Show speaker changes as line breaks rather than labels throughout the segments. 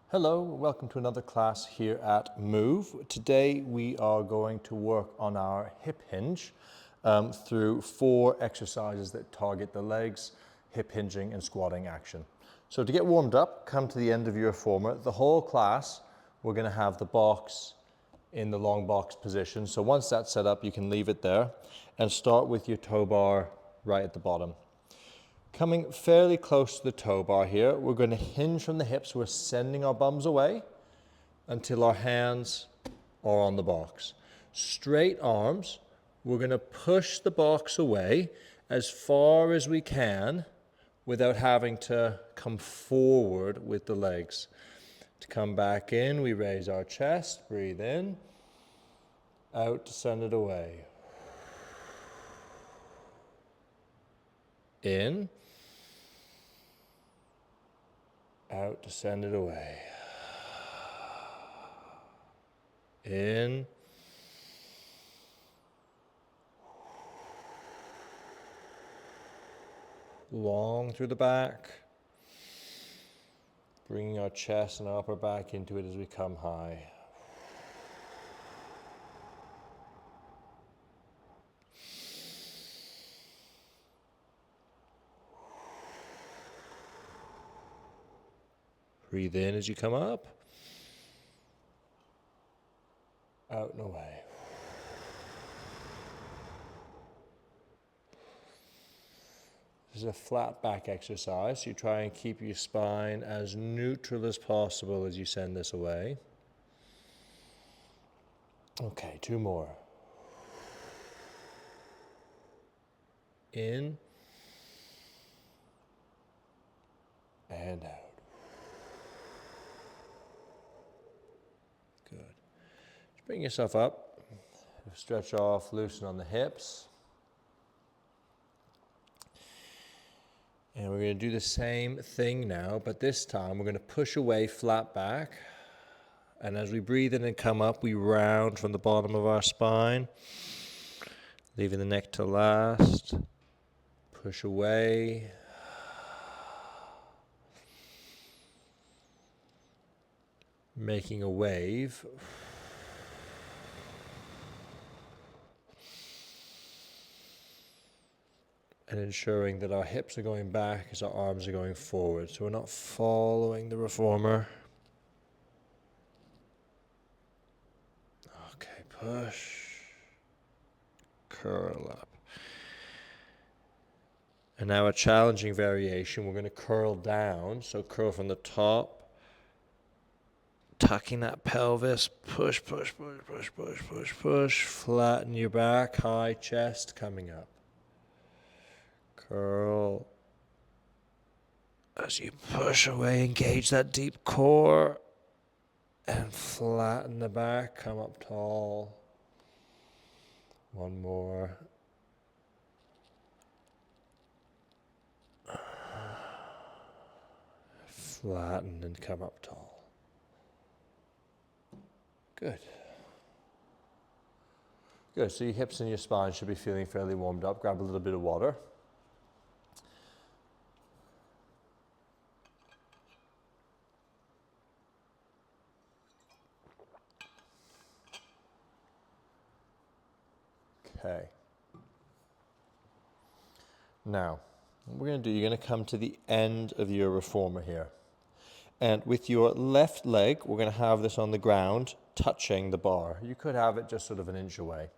Hello, welcome to another class here at Move. Today we are going to work on our hip hinge through 4 exercises that target the legs, hip hinging and squatting action. So to get warmed up, come to the end of your reformer. The whole class, we're going to have the box in the long box position. So once that's set up, you can leave it there and start with your toe bar right at the bottom. Coming fairly close to the toe bar here, we're going to hinge from the hips. We're sending our bums away until our hands are on the box. Straight arms, we're going to push the box away as far as we can without having to come forward with the legs. To come back in, we raise our chest, breathe in, out to send it away. In. Out to send it away. In. Long through the back. Bringing our chest and our upper back into it as we come high. Breathe in as you come up. Out and away. This is a flat back exercise. You try and keep your spine as neutral as possible as you send this away. Okay, 2 more. In. And out. Good. Just bring yourself up. Stretch off, loosen on the hips. And we're going to do the same thing now, but this time we're going to push away flat back. And as we breathe in and come up, we round from the bottom of our spine, leaving the neck to last. Push away. Making a wave. And ensuring that our hips are going back as our arms are going forward. So we're not following the reformer. Okay, push. Curl up. And now a challenging variation. We're going to curl down. So curl from the top. Tucking that pelvis. Push, push, push, push, push, push, push. Flatten your back. High chest coming up. Curl. As you push away, engage that deep core. And flatten the back. Come up tall. 1 more. Flatten and come up tall. Good. Good. So your hips and your spine should be feeling fairly warmed up. Grab a little bit of water. Okay. Now, what we're going to do, you're going to come to the end of your reformer here. And with your left leg, we're going to have this on the ground, touching the bar. You could have it just sort of an inch away.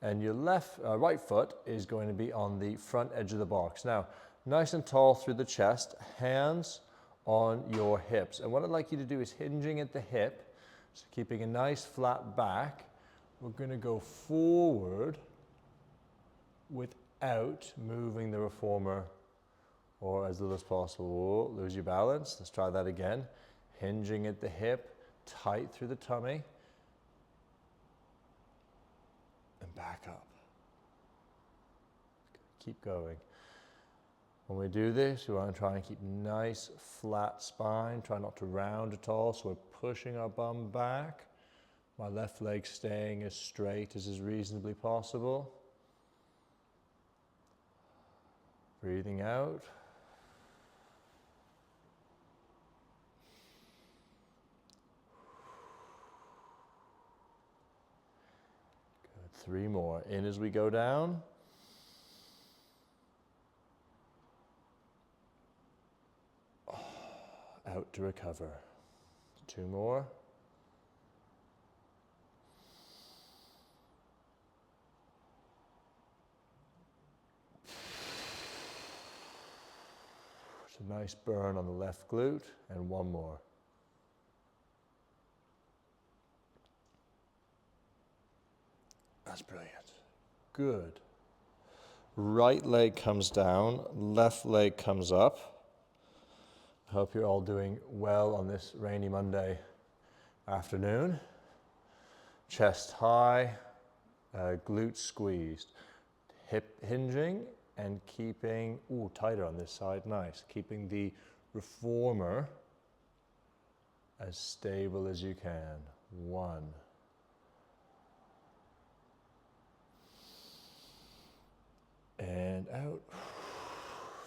And your right foot is going to be on the front edge of the box. Now, nice and tall through the chest, hands on your hips. And what I'd like you to do is hinging at the hip, so keeping a nice flat back. We're going to go forward without moving the reformer or as little as possible. Whoa, lose your balance. Let's try that again. Hinging at the hip, tight through the tummy, and back up. Keep going. When we do this, we want to try and keep nice flat spine. Try not to round at all, so we're pushing our bum back. My left leg staying as straight as is reasonably possible. Breathing out. 3 more. In as we go down. Out to recover. 2 more. It's a nice burn on the left glute, and 1 more. That's brilliant. Good. Right leg comes down, left leg comes up. I hope you're all doing well on this rainy Monday afternoon. Chest high, glutes squeezed. Hip hinging and keeping, tighter on this side, nice. Keeping the reformer as stable as you can. 1. And out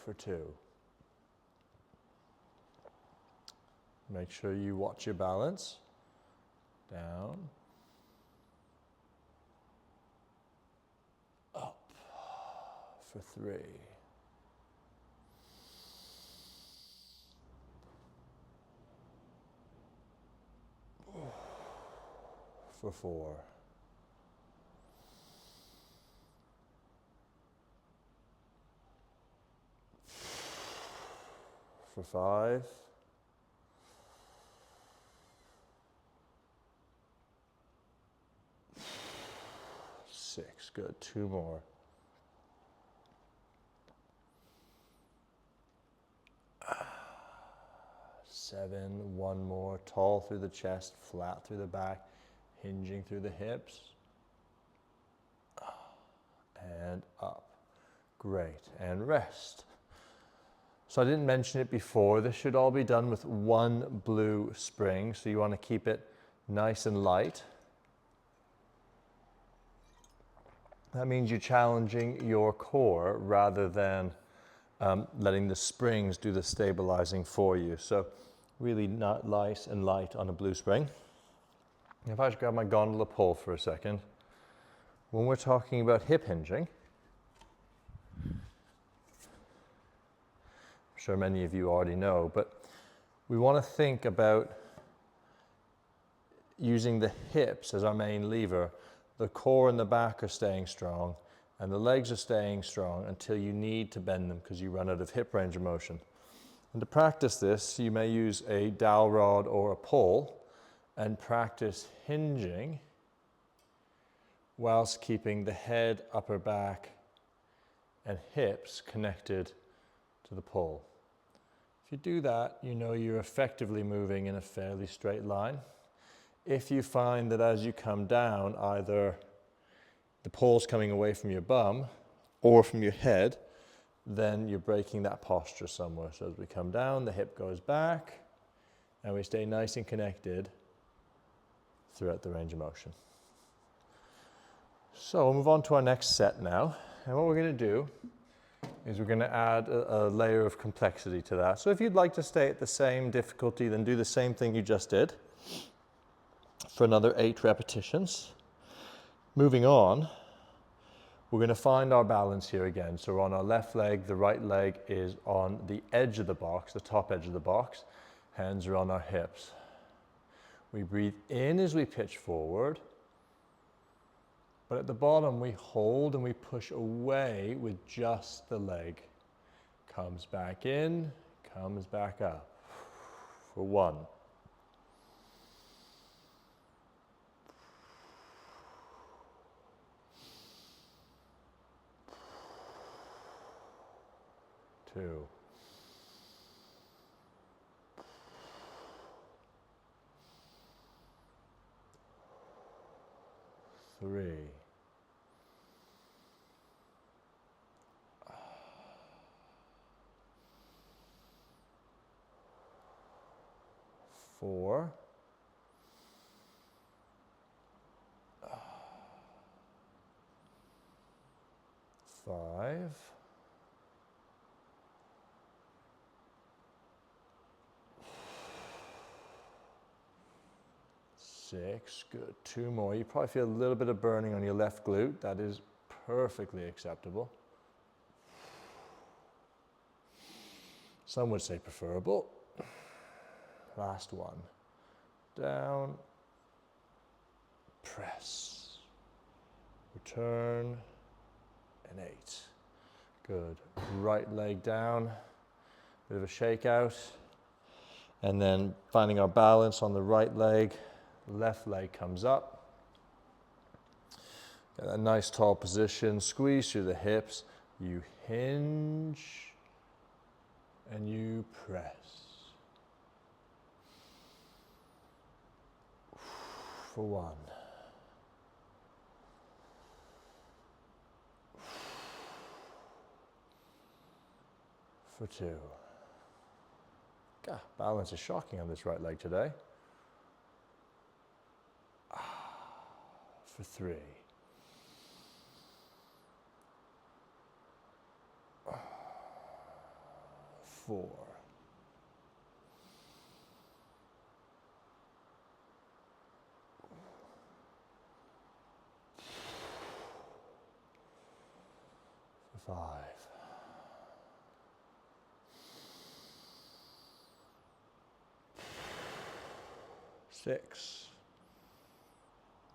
for 2. Make sure you watch your balance. Down. Up for 3. For 4. For 5. 6, good. 2 more. 7, 1 more. Tall through the chest, flat through the back, hinging through the hips. And up. Great. And rest. So I didn't mention it before. This should all be done with 1 blue spring. So you want to keep it nice and light. That means you're challenging your core rather than letting the springs do the stabilizing for you. So really not nice and light on a blue spring. If I just grab my gondola pole for a second, when we're talking about hip hinging, I'm sure many of you already know, but we want to think about using the hips as our main lever. The core and the back are staying strong, and the legs are staying strong until you need to bend them because you run out of hip range of motion. And to practice this, you may use a dowel rod or a pole and practice hinging whilst keeping the head, upper back, and hips connected to the pole. If you do that, you know you're effectively moving in a fairly straight line. If you find that as you come down, either the pole's coming away from your bum or from your head, then you're breaking that posture somewhere. So as we come down, the hip goes back, and we stay nice and connected throughout the range of motion. So we'll move on to our next set now. And what we're going to do is we're going to add a layer of complexity to that. So if you'd like to stay at the same difficulty, then do the same thing you just did for another 8 repetitions. Moving on, we're going to find our balance here again. So we're on our left leg, the right leg is on the edge of the box, the top edge of the box. Hands are on our hips. We breathe in as we pitch forward, but at the bottom we hold and we push away with just the leg. Comes back in, comes back up. For 1. 2. 3. 4. 5. 6. 6, good. 2 more. You probably feel a little bit of burning on your left glute. That is perfectly acceptable. Some would say preferable. Last one. Down, press, return, and 8. Good. Right leg down, bit of a shakeout, and then finding our balance on the right leg, left leg comes up. Get a nice tall position, squeeze through the hips, you hinge, and you press. For 1. For 2. God, balance is shocking on this right leg today. For 3. 4. 5. 6.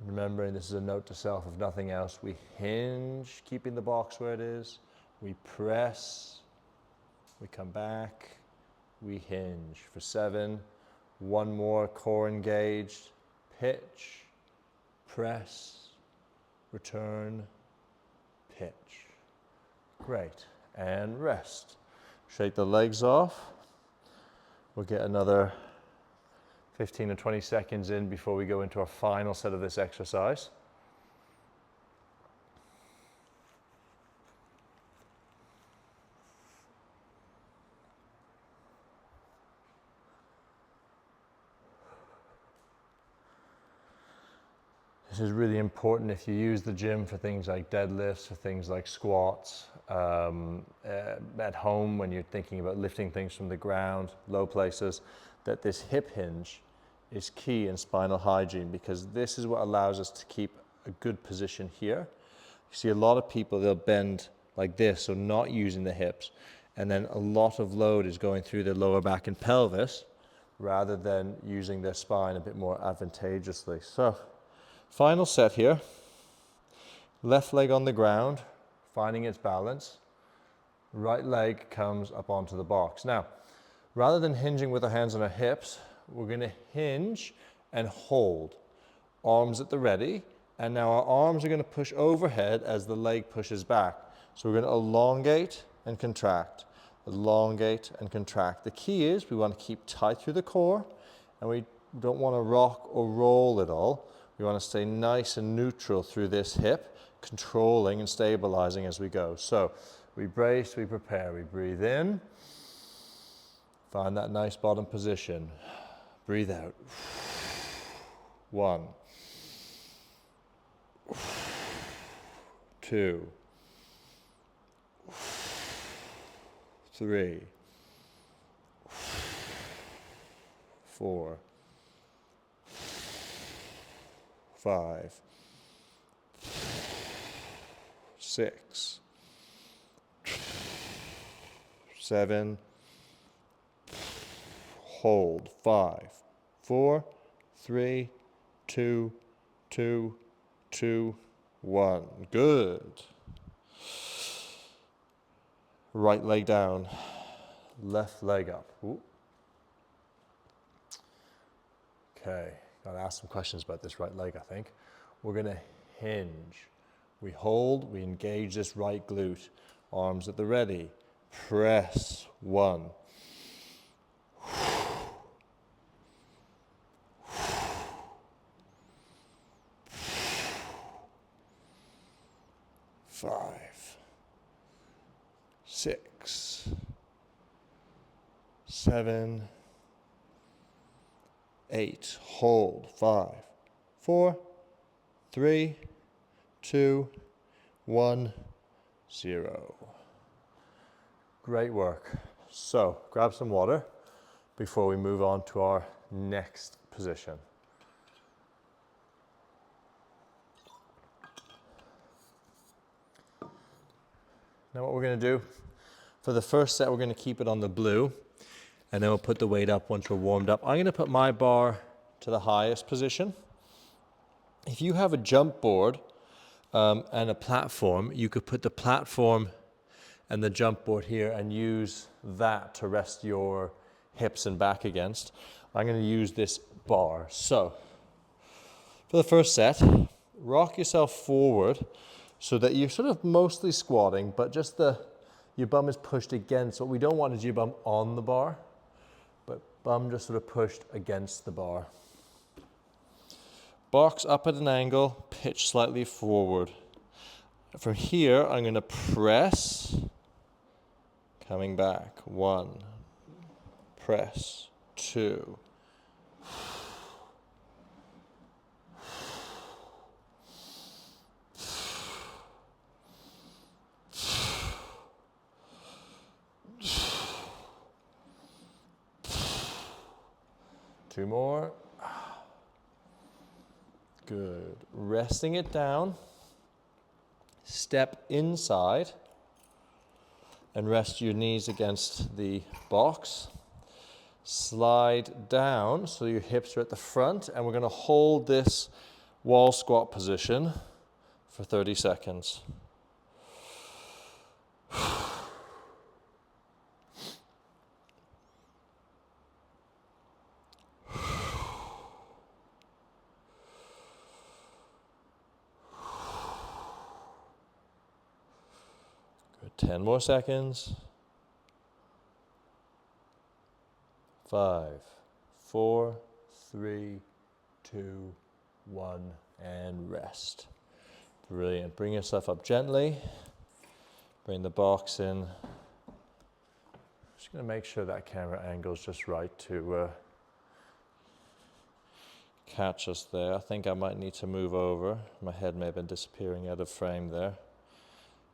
Remembering this is a note to self, if nothing else, we hinge, keeping the box where it is, we press, we come back, we hinge. For 7, 1 more, core engaged, pitch, press, return, pitch. Great, and rest. Shake the legs off. We'll get another 15 or 20 seconds in before we go into our final set of this exercise. This is really important if you use the gym for things like deadlifts, for things like squats, at home when you're thinking about lifting things from the ground, low places, that this hip hinge is key in spinal hygiene, because this is what allows us to keep a good position here. You see a lot of people, they'll bend like this, so not using the hips, and then a lot of load is going through their lower back and pelvis rather than using their spine a bit more advantageously. So, final set here. Left leg on the ground, finding its balance. Right leg comes up onto the box. Now, rather than hinging with our hands on our hips, we're going to hinge and hold. Arms at the ready, and now our arms are going to push overhead as the leg pushes back. So we're going to elongate and contract, elongate and contract. The key is we want to keep tight through the core, and we don't want to rock or roll at all. We want to stay nice and neutral through this hip, controlling and stabilizing as we go. So we brace, we prepare, we breathe in, find that nice bottom position. Breathe out. 1, 2, 3, 4, 5, 6, 7, hold. 5, 4, 3, 2, 2, 2, 1. Good. Right leg down, left leg up. Ooh. Okay, gotta ask some questions about this right leg, I think. We're gonna hinge. We hold, we engage this right glute. Arms at the ready. Press. 1. 5, 6, 7, 8. Hold. 5, 4, 3, 2, 1, 0. Great work. So grab some water before we move on to our next position. Now what we're gonna do, for the first set, we're gonna keep it on the blue, and then we'll put the weight up once we're warmed up. I'm gonna put my bar to the highest position. If you have a jump board and a platform, you could put the platform and the jump board here and use that to rest your hips and back against. I'm going to use this bar. So for the first set, rock yourself forward so that you're sort of mostly squatting, but just your bum is pushed against. What we don't want is your bum on the bar, but bum just sort of pushed against the bar. Box up at an angle, pitch slightly forward. From here, I'm going to press, coming back. 1, press, 2. Two more. Good. Resting it down. Step inside and rest your knees against the box. Slide down so your hips are at the front, and we're going to hold this wall squat position for 30 seconds. Good. 10 more seconds. 5, 4, 3, 2, 1, and rest. Brilliant. Bring yourself up gently. Bring the box in. Just going to make sure that camera angle is just right to catch us there. I think I might need to move over. My head may have been disappearing out of frame there.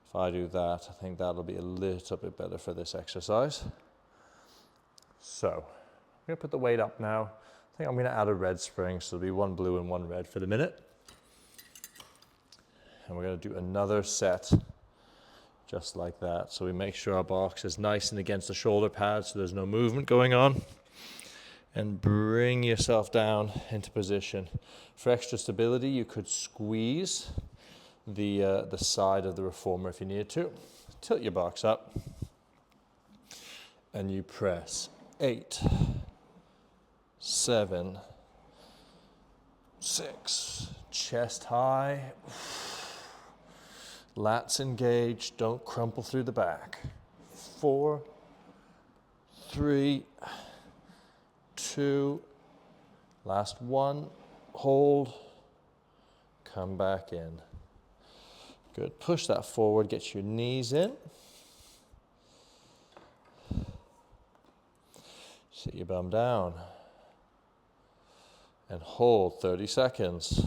If I do that, I think that'll be a little bit better for this exercise. So, I'm going to put the weight up now. I think I'm going to add a red spring, so there'll be 1 blue and 1 red for the minute. And we're going to do another set just like that. So we make sure our box is nice and against the shoulder pad so there's no movement going on. And bring yourself down into position. For extra stability, you could squeeze the side of the reformer if you needed to. Tilt your box up. And you press 8, 7, 6, chest high, lats engaged, don't crumple through the back. 4, 3, 2, last 1, hold, come back in. Good, push that forward, get your knees in. Sit your bum down and hold 30 seconds.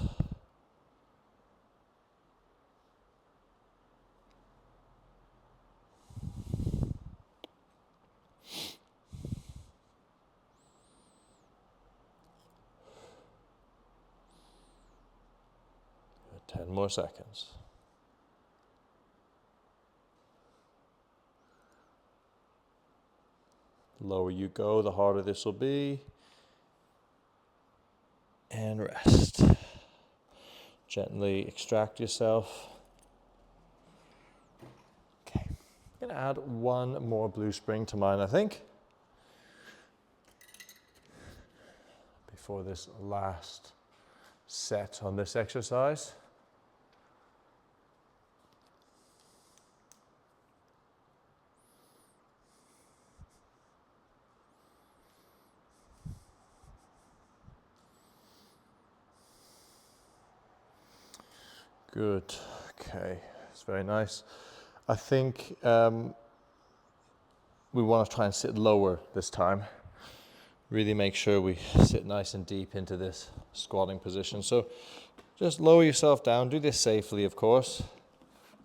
Good, 10 more seconds. The lower you go, the harder this will be. And rest. Gently extract yourself. Okay, I'm going to add 1 more blue spring to mine, I think, before this last set on this exercise. Good, okay, it's very nice. I think we want to try and sit lower this time. Really make sure we sit nice and deep into this squatting position. So just lower yourself down, do this safely of course,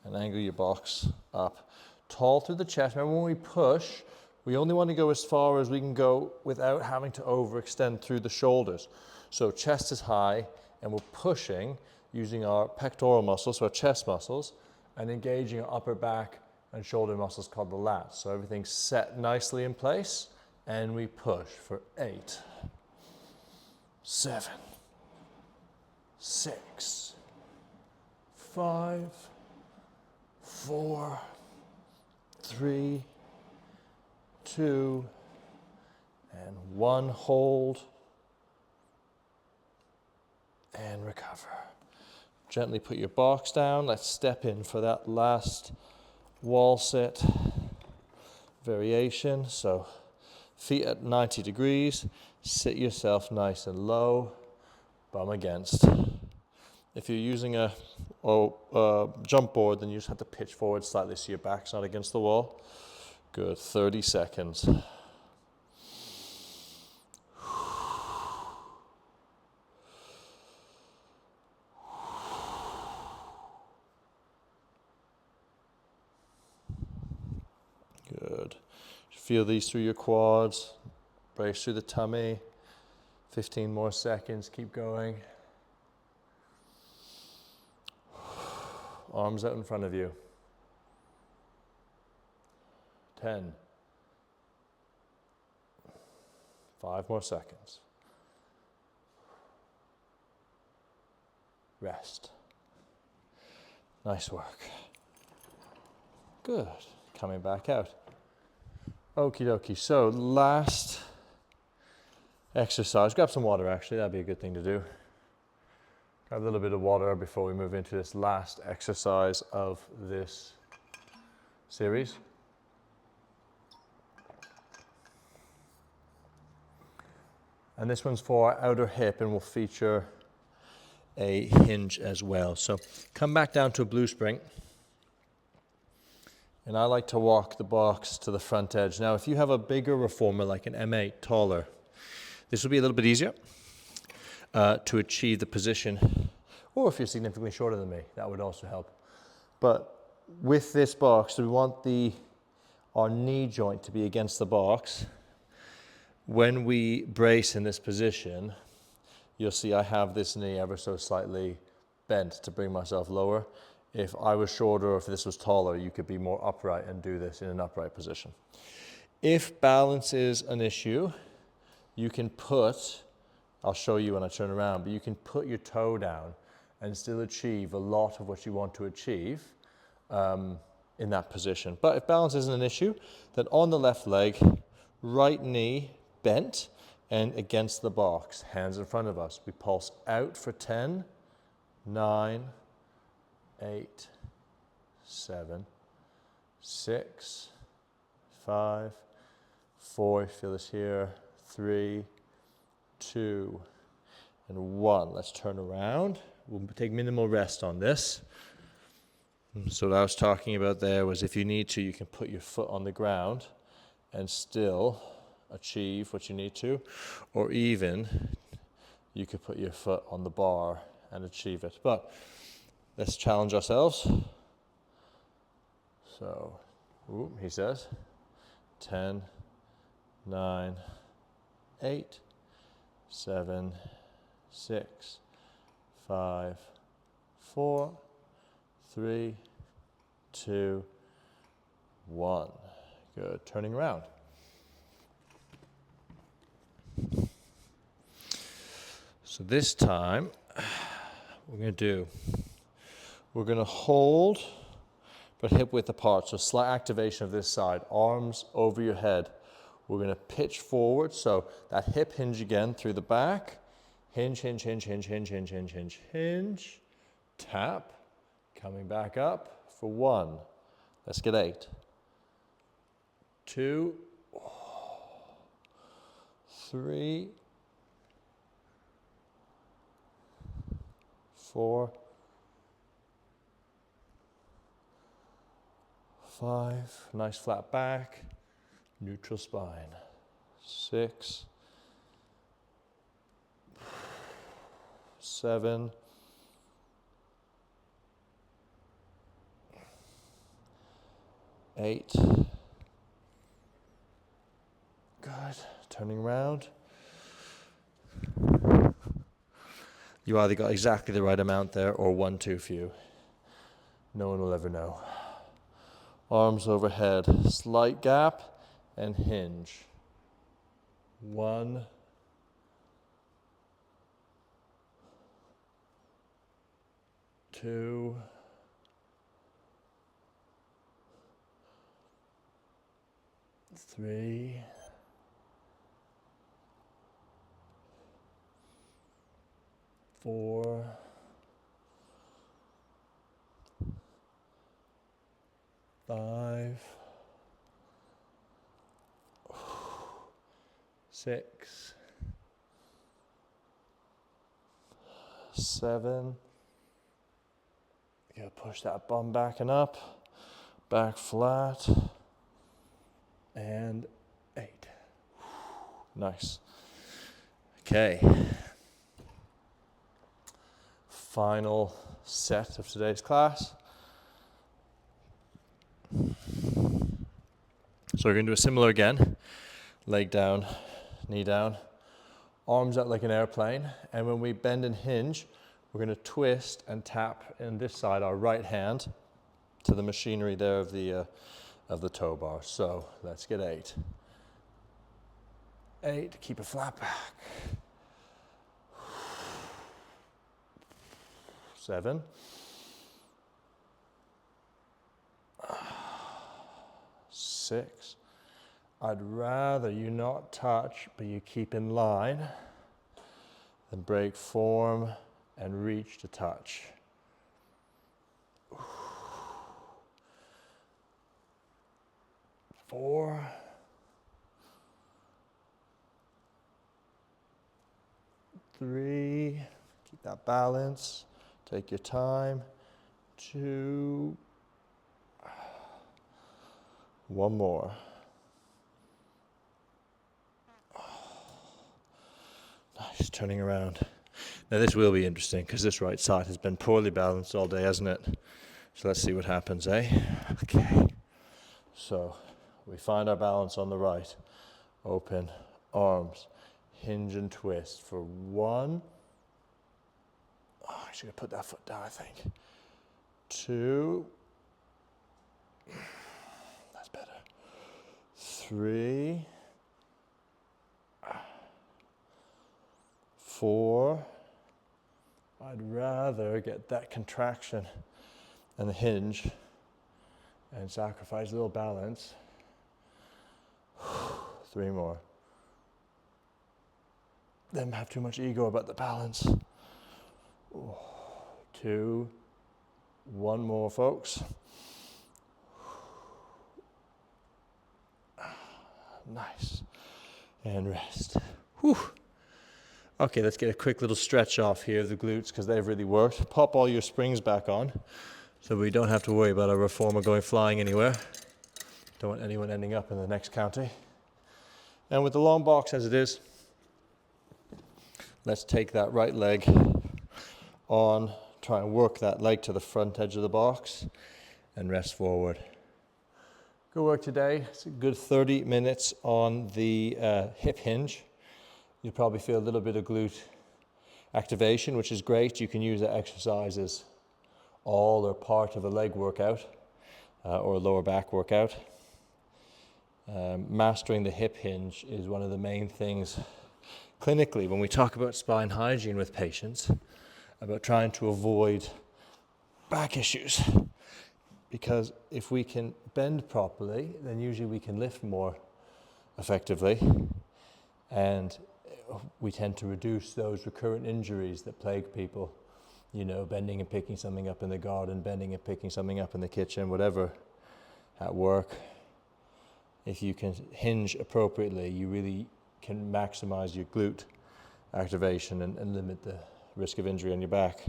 and angle your box up. Tall through the chest. Remember when we push, we only want to go as far as we can go without having to overextend through the shoulders. So chest is high and we're pushing using our pectoral muscles, so our chest muscles, and engaging our upper back and shoulder muscles called the lats. So everything's set nicely in place, and we push for 8, 7, 6, 5, 4, 3, 2, and 1. Hold and recover. Gently put your box down. Let's step in for that last wall sit variation. So feet at 90 degrees. Sit yourself nice and low. Bum against. If you're using a jump board, then you just have to pitch forward slightly so your back's not against the wall. Good. 30 seconds. Good. Feel these through your quads. Brace through the tummy. 15 more seconds. Keep going. Arms out in front of you. 10. 5 more seconds. Rest. Nice work. Good. Coming back out. Okie dokie. So last exercise. Grab some water actually. That'd be a good thing to do. Grab a little bit of water before we move into this last exercise of this series. And this one's for our outer hip and will feature a hinge as well. So come back down to a blue spring. And I like to walk the box to the front edge. Now, if you have a bigger reformer, like an M8, taller, this will be a little bit easier to achieve the position. Or if you're significantly shorter than me, that would also help. But with this box, we want our knee joint to be against the box. When we brace in this position, you'll see I have this knee ever so slightly bent to bring myself lower. If I was shorter or if this was taller, you could be more upright and do this in an upright position. If balance is an issue, you can put, I'll show you when I turn around, but you can put your toe down and still achieve a lot of what you want to achieve in that position. But if balance isn't an issue, then on the left leg, right knee bent and against the box, hands in front of us. We pulse out for 10, 9, 8, 7, 6, 5, 4, feel this here, 3, 2, and 1. Let's turn around. We'll take minimal rest on this. So what I was talking about there was if you need to, you can put your foot on the ground and still achieve what you need to, or even you could put your foot on the bar and achieve it. But let's challenge ourselves. So, he says, 10, 9, 8, 7, 6, 5, 4, 3, 2, 1. Good. Turning around. So this time, we're going to hold, but hip width apart. So slight activation of this side, arms over your head. We're going to pitch forward. So that hip hinge again through the back. Hinge, hinge, hinge, hinge, hinge, hinge, hinge, hinge, hinge. Tap. Coming back up for 1. Let's get 8. 2. 3. 4. 5. Nice flat back. Neutral spine. 6. 7. 8. Good. Turning around. You either got exactly the right amount there or one too few. No one will ever know. Arms overhead, slight gap, and hinge. 1, 2, 3, 4, 5, 6, 7. You gotta push that bum back and up, back flat, and 8. Nice. Okay. Final set of today's class. So we're going to do a similar again. Leg down, knee down, arms out like an airplane. And when we bend and hinge, we're going to twist and tap in this side, our right hand, to the machinery there of the toe bar. So let's get 8. 8, keep it flat back. 7. 6. I'd rather you not touch, but you keep in line, then break form and reach to touch. 4. 3. Keep that balance. Take your time. 2. 1 more. Nice, turning around. Now this will be interesting because this right side has been poorly balanced all day, hasn't it? So let's see what happens, eh? Okay. So we find our balance on the right. Open arms, hinge and twist for 1. Oh, I should have put that foot down, I think. 2. That's better. 3. 4. I'd rather get that contraction and the hinge and sacrifice a little balance. 3 more. Then have too much ego about the balance. 2. 1 more, folks. Nice. And rest. Whew. Okay, let's get a quick little stretch off here of the glutes because they've really worked. Pop all your springs back on so we don't have to worry about our reformer going flying anywhere. Don't want anyone ending up in the next county. And with the long box as it is, let's take that right leg on, try and work that leg to the front edge of the box and rest forward. Good work today. It's a good 30 minutes on the hip hinge. You'll probably feel a little bit of glute activation, which is great. You can use that exercise as all or part of a leg workout or a lower back workout. Mastering the hip hinge is one of the main things clinically when we talk about spine hygiene with patients, about trying to avoid back issues. Because if we can bend properly, then usually we can lift more effectively. And we tend to reduce those recurrent injuries that plague people, you know, bending and picking something up in the garden, bending and picking something up in the kitchen, whatever, at work. If you can hinge appropriately, you really can maximize your glute activation and limit the risk of injury on your back.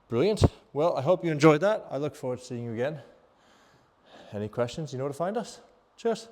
Brilliant. Well, I hope you enjoyed that. I look forward to seeing you again. Any questions? You know where to find us. Cheers.